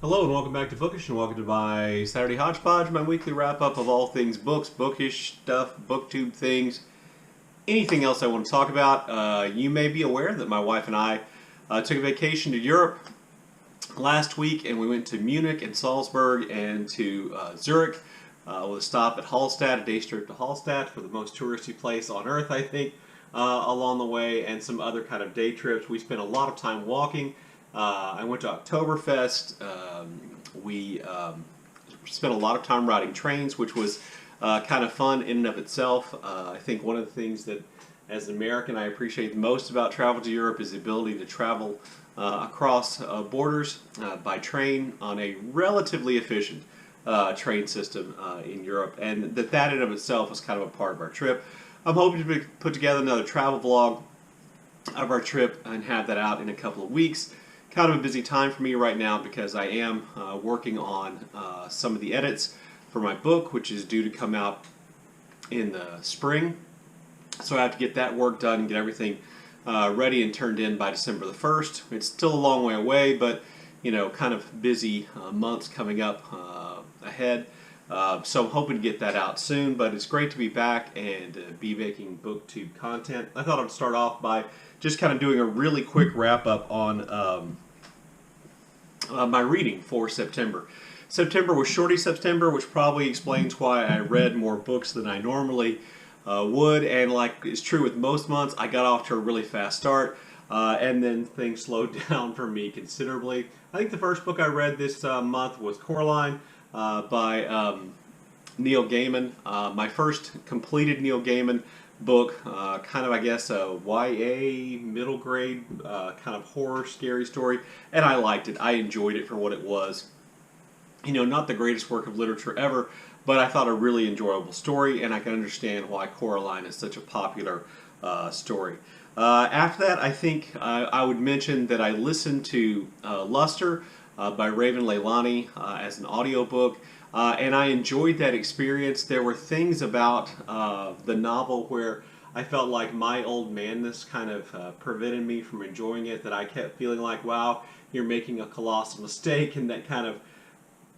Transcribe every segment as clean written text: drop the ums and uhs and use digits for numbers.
Hello and welcome back to Bookish and welcome to my Saturday Hodgepodge, my weekly wrap-up of all things books, bookish stuff, booktube things, anything else I want to talk about. You may be aware that my wife and I took a vacation to Europe last week, and we went to Munich and Salzburg and to Zurich with a stop at Hallstatt, a day trip to Hallstatt for the most touristy place on earth, I think, along the way, and some other kind of day trips. We spent a lot of time walking. I went to Oktoberfest. We spent a lot of time riding trains, which was kind of fun in and of itself. I think one of the things that, as an American, I appreciate most about travel to Europe is the ability to travel across borders by train on a relatively efficient train system in Europe, and that in and of itself was kind of a part of our trip. I'm hoping to put together another travel vlog of our trip and have that out in a couple of weeks. Kind of a busy time for me right now because I am working on some of the edits for my book, which is due to come out in the spring. So I have to get that work done and get everything ready and turned in by December the 1st. It's still a long way away, but you know, kind of busy months coming up ahead. So I'm hoping to get that out soon, but it's great to be back and be making booktube content. I thought I'd start off by just kind of doing a really quick wrap up on my reading for September. September was Shorty September, which probably explains why I read more books than I normally would, and like is true with most months, I got off to a really fast start, and then things slowed down for me considerably. I think the first book I read this month was Coraline by Neil Gaiman. My first completed Neil Gaiman book, kind of, I guess, a YA middle grade kind of horror scary story, and I liked it. I enjoyed it for what it was. You know, not the greatest work of literature ever, but I thought a really enjoyable story, and I can understand why Coraline is such a popular story. After that, I think I would mention that I listened to Luster by Raven Leilani as an audiobook. And I enjoyed that experience. There were things about the novel where I felt like my old manness kind of prevented me from enjoying it, that I kept feeling like, wow, you're making a colossal mistake, and that kind of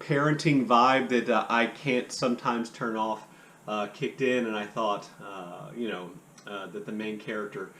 parenting vibe that I can't sometimes turn off kicked in, and I thought, that the main character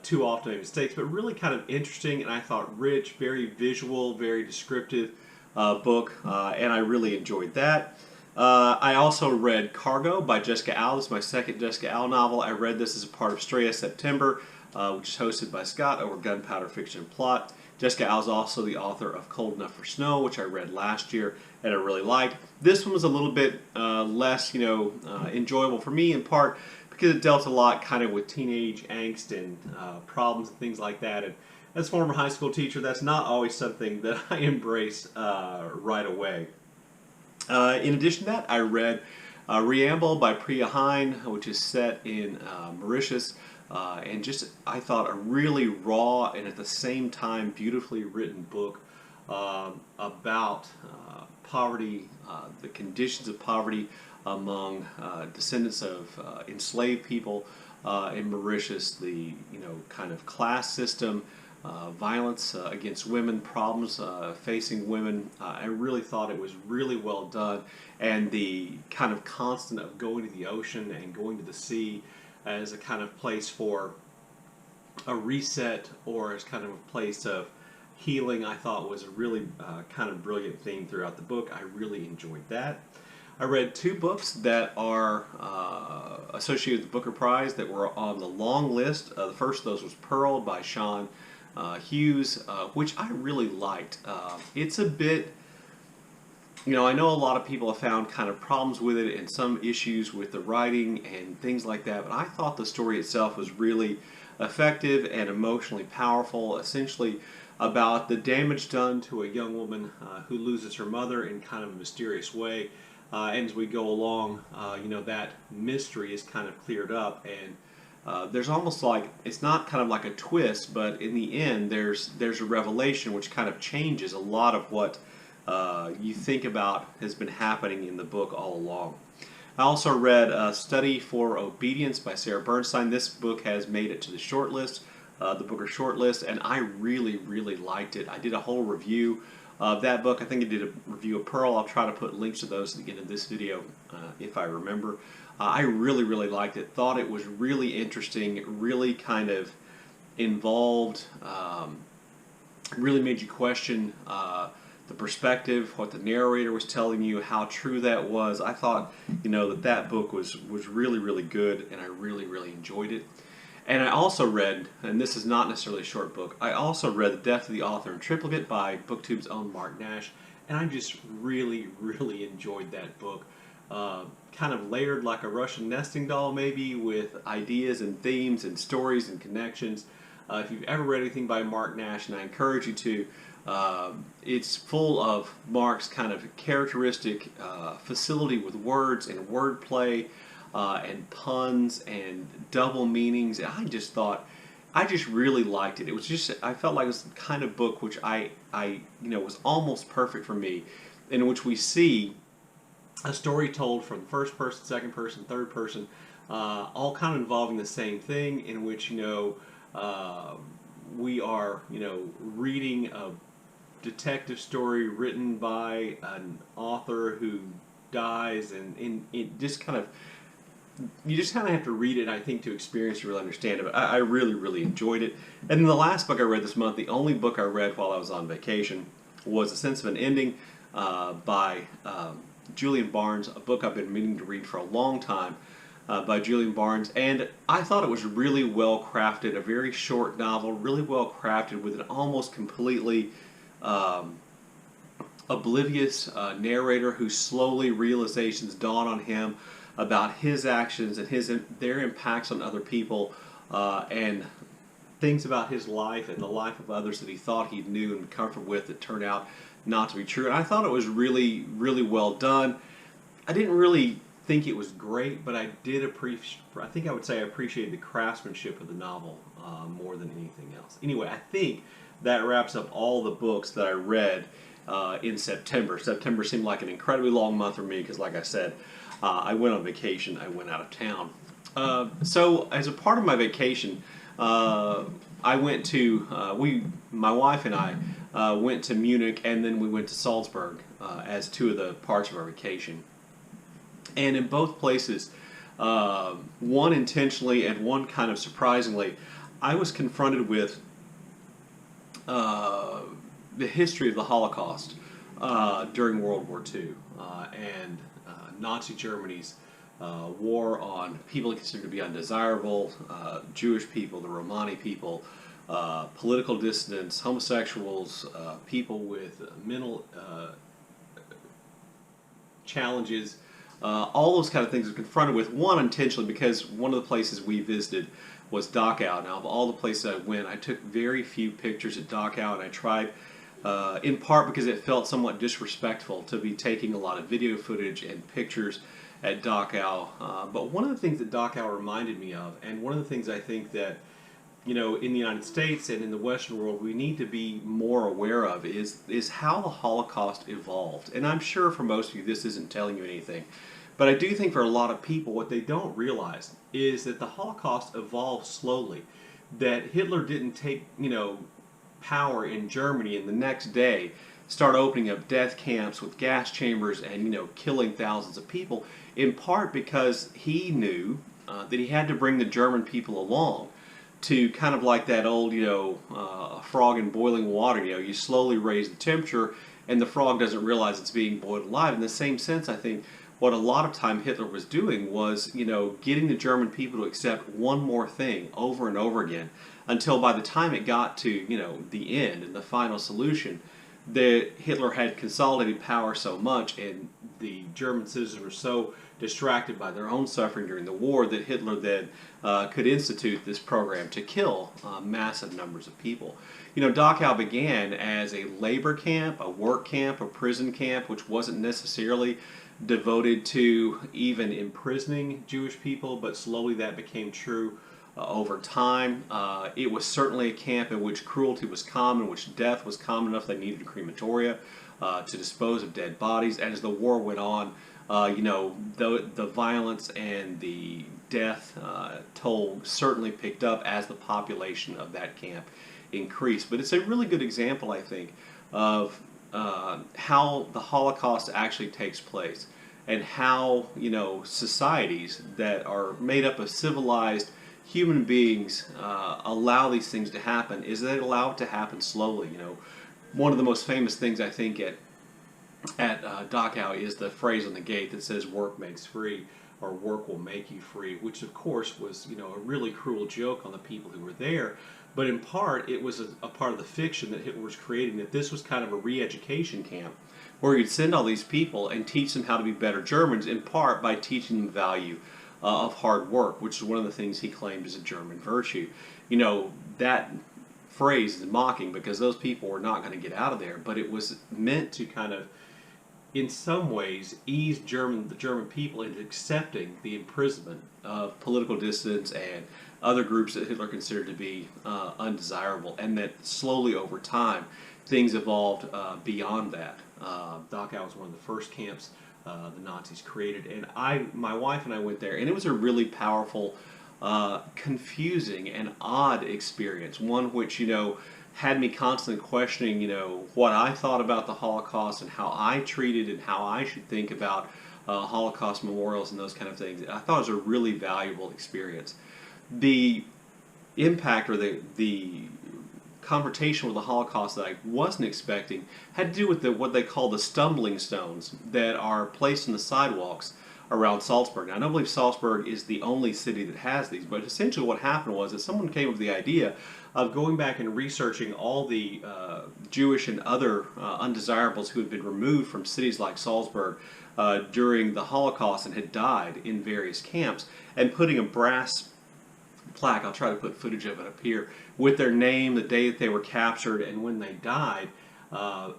too often made mistakes, but really kind of interesting, and I thought rich, very visual, very descriptive book, and I really enjoyed that. I also read Cargo by Jessica Al. This is my second Jessica Al novel. I read this as a part of Prya September, which is hosted by Scott over Gunpowder Fiction and Plot. Jessica Al is also the author of Cold Enough for Snow, which I read last year and I really liked. This one was a little bit less, enjoyable for me, in part because it dealt a lot kind of with teenage angst and problems and things like that. And as a former high school teacher, that's not always something that I embrace right away. In addition to that, I read Riamble by Prya Hein, which is set in Mauritius, and just, I thought, a really raw and at the same time beautifully written book about poverty, the conditions of poverty among descendants of enslaved people in Mauritius, the kind of class system, violence against women, problems facing women. I really thought it was really well done, and the kind of constant of going to the ocean and going to the sea as a kind of place for a reset or as kind of a place of healing, I thought was a really kind of brilliant theme throughout the book. I really enjoyed that. I read two books that are associated with the Booker Prize that were on the long list. The first of those was Pearl by Sian, Hughes, which I really liked. It's a bit, I know a lot of people have found kind of problems with it and some issues with the writing and things like that, but I thought the story itself was really effective and emotionally powerful, essentially about the damage done to a young woman who loses her mother in kind of a mysterious way. And as we go along, that mystery is kind of cleared up, and there's almost like, it's not kind of like a twist, but in the end there's a revelation which kind of changes a lot of what you think about has been happening in the book all along. I also read Study for Obedience by Sarah Bernstein. This book has made it to the short list, the Booker short list, and I really, really liked it. I did a whole review of that book. I think I did a review of Pearl. I'll try to put links to those at the end of this video if I remember. I really, really liked it. Thought it was really interesting, really kind of involved, really made you question the perspective, what the narrator was telling you, how true that was. I thought, that book was really, really good, and I really, really enjoyed it. And I also read, and this is not necessarily a short book, I also read The Death of the Author in Triplicate by BookTube's own Marc Nash, and I just really, really enjoyed that book. Kind of layered like a Russian nesting doll, maybe, with ideas and themes and stories and connections. If you've ever read anything by Marc Nash, and I encourage you to, it's full of Marc's kind of characteristic facility with words and wordplay and puns and double meanings. And I just really liked it. It was just, I felt like it was the kind of book which I was almost perfect for me, in which we see a story told from first person, second person, third person, all kind of involving the same thing, in which, we are, reading a detective story written by an author who dies, and it just kind of, you just kind of have to read it, I think, to experience to really understand it. But I really, really enjoyed it. And then the last book I read this month, the only book I read while I was on vacation, was A Sense of an Ending by Julian Barnes, a book I've been meaning to read for a long time by Julian Barnes. And I thought it was really well crafted, a very short novel, really well crafted, with an almost completely oblivious narrator whose slowly realizations dawn on him about his actions and their impacts on other people, and things about his life and the life of others that he thought he knew and comforted with that turned out not to be true. And I thought it was really, really well done. I didn't really think it was great, but I think I would say I appreciated the craftsmanship of the novel more than anything else. Anyway, I think that wraps up all the books that I read in September. September seemed like an incredibly long month for me because, like I said, I went on vacation. I went out of town. So as a part of my vacation, I went to, my wife and I went to Munich, and then we went to Salzburg as two of the parts of our vacation. And in both places, one intentionally and one kind of surprisingly, I was confronted with the history of the Holocaust during World War II and Nazi Germany's war on people considered to be undesirable, Jewish people, the Romani people, political dissidents, homosexuals, people with mental challenges, all those kind of things I was confronted with. One, intentionally, because one of the places we visited was Dachau. Now, of all the places I went, I took very few pictures at Dachau, and I tried, in part because it felt somewhat disrespectful to be taking a lot of video footage and pictures at Dachau. But one of the things that Dachau reminded me of, and one of the things I think that, in the United States and in the Western world we need to be more aware of is how the Holocaust evolved. And I'm sure for most of you this isn't telling you anything, but I do think for a lot of people what they don't realize is that the Holocaust evolved slowly, that Hitler didn't take, power in Germany and the next day start opening up death camps with gas chambers and, killing thousands of people, in part because he knew that he had to bring the German people along to kind of like that old, a frog in boiling water. You slowly raise the temperature and the frog doesn't realize it's being boiled alive. In the same sense, I think what a lot of time Hitler was doing was, getting the German people to accept one more thing over and over again, until by the time it got to, the end and the final solution, that Hitler had consolidated power so much and the German citizens were so distracted by their own suffering during the war that Hitler then could institute this program to kill massive numbers of people. Dachau began as a labor camp, a work camp, a prison camp, which wasn't necessarily devoted to even imprisoning Jewish people, but slowly that became true over time. It was certainly a camp in which cruelty was common, in which death was common enough they needed crematoria to dispose of dead bodies. And as the war went on, the violence and the death toll certainly picked up as the population of that camp increased. But it's a really good example, I think, of how the Holocaust actually takes place, and how, societies that are made up of civilized human beings allow these things to happen, is they allow it to happen slowly. One of the most famous things I think at Dachau is the phrase on the gate that says "work makes free," or "work will make you free," which of course was a really cruel joke on the people who were there. But in part, it was a part of the fiction that Hitler was creating, that this was kind of a re-education camp where you'd send all these people and teach them how to be better Germans, in part by teaching them the value of hard work, which is one of the things he claimed as a German virtue. That phrase is mocking because those people were not going to get out of there, but it was meant to kind of, in some ways, ease the German people into accepting the imprisonment of political dissidents and other groups that Hitler considered to be undesirable, and that slowly over time things evolved beyond that. Dachau was one of the first camps the Nazis created, and my wife and I went there, and it was a really powerful, confusing and odd experience, one which had me constantly questioning what I thought about the Holocaust and how I treated and how I should think about Holocaust memorials and those kind of things. I thought it was a really valuable experience. The impact, or the confrontation with the Holocaust that I wasn't expecting, had to do with what they call the stumbling stones that are placed in the sidewalks around Salzburg. Now, I don't believe Salzburg is the only city that has these, but essentially what happened was that someone came up with the idea of going back and researching all the Jewish and other undesirables who had been removed from cities like Salzburg during the Holocaust and had died in various camps, and putting a brass plaque, I'll try to put footage of it up here, with their name, the day that they were captured, and when they died,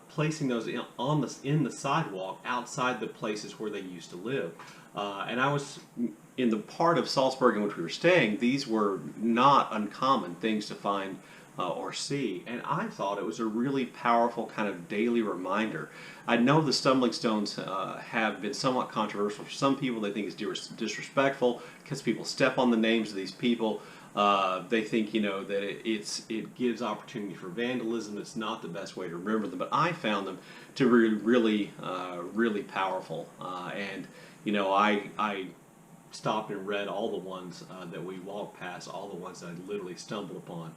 placing those in the sidewalk outside the places where they used to live. And I was in the part of Salzburg in which we were staying. These were not uncommon things to find or see, and I thought it was a really powerful kind of daily reminder. I know the stumbling stones have been somewhat controversial for some people. They think it's disrespectful because people step on the names of these people. They think that it gives opportunity for vandalism. It's not the best way to remember them, but I found them to be really powerful. And I stopped and read all the ones that we walked past, all the ones that I literally stumbled upon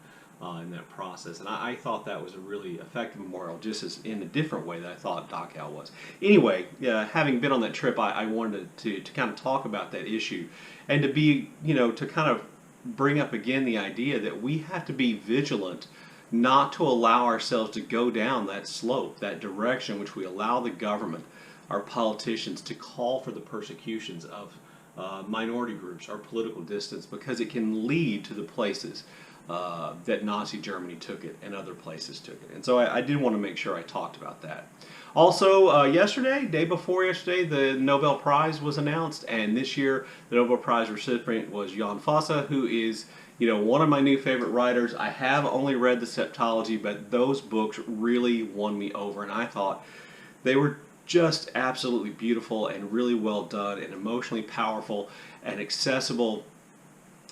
in that process. And I thought that was a really effective memorial, just as in a different way that I thought Dachau was. Anyway, having been on that trip, I wanted to kind of talk about that issue, and to be, to kind of bring up again the idea that we have to be vigilant not to allow ourselves to go down that slope, that direction which we allow the government, our politicians, to call for the persecutions of minority groups or political dissidents, because it can lead to the places that Nazi Germany took it and other places took it. And so I did want to make sure I talked about that. Also, day before yesterday, the Nobel Prize was announced, and this year the Nobel Prize recipient was Jan Fosse, who is one of my new favorite writers. I have only read the Septology, but those books really won me over, and I thought they were just absolutely beautiful and really well done and emotionally powerful and accessible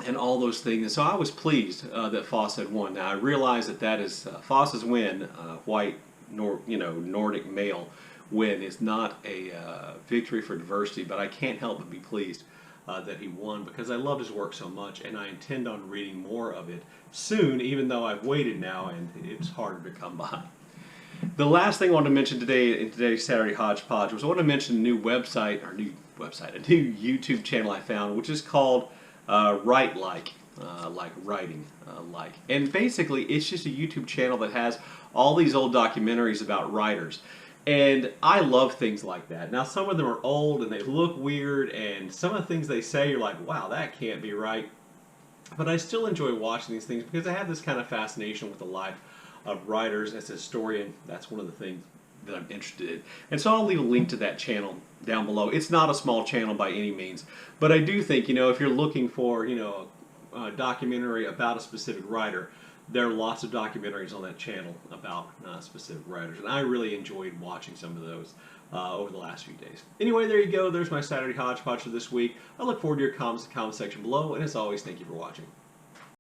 and all those things. And so I was pleased that Fosse had won. Now I realize that is Fosse's win, white Nordic male win, is not a victory for diversity, but I can't help but be pleased that he won, because I love his work so much, and I intend on reading more of it soon, even though I've waited now and it's harder to come by. The last thing I wanted to mention today in today's Saturday Hodgepodge was I want to mention a new website, a new YouTube channel I found, which is called Write Like writing like. And basically it's just a YouTube channel that has all these old documentaries about writers. And I love things like that. Now, some of them are old and they look weird, and some of the things they say you're like, wow, that can't be right. But I still enjoy watching these things because I have this kind of fascination with the life of writers. As a historian, that's one of the things that I'm interested in. And so I'll leave a link to that channel down below. It's not a small channel by any means, but I do think, if you're looking for, a documentary about a specific writer, there are lots of documentaries on that channel about specific writers, and I really enjoyed watching some of those over the last few days. Anyway, there you go. There's my Saturday Hodgepodge for this week. I look forward to your comments in the comment section below, and as always, thank you for watching.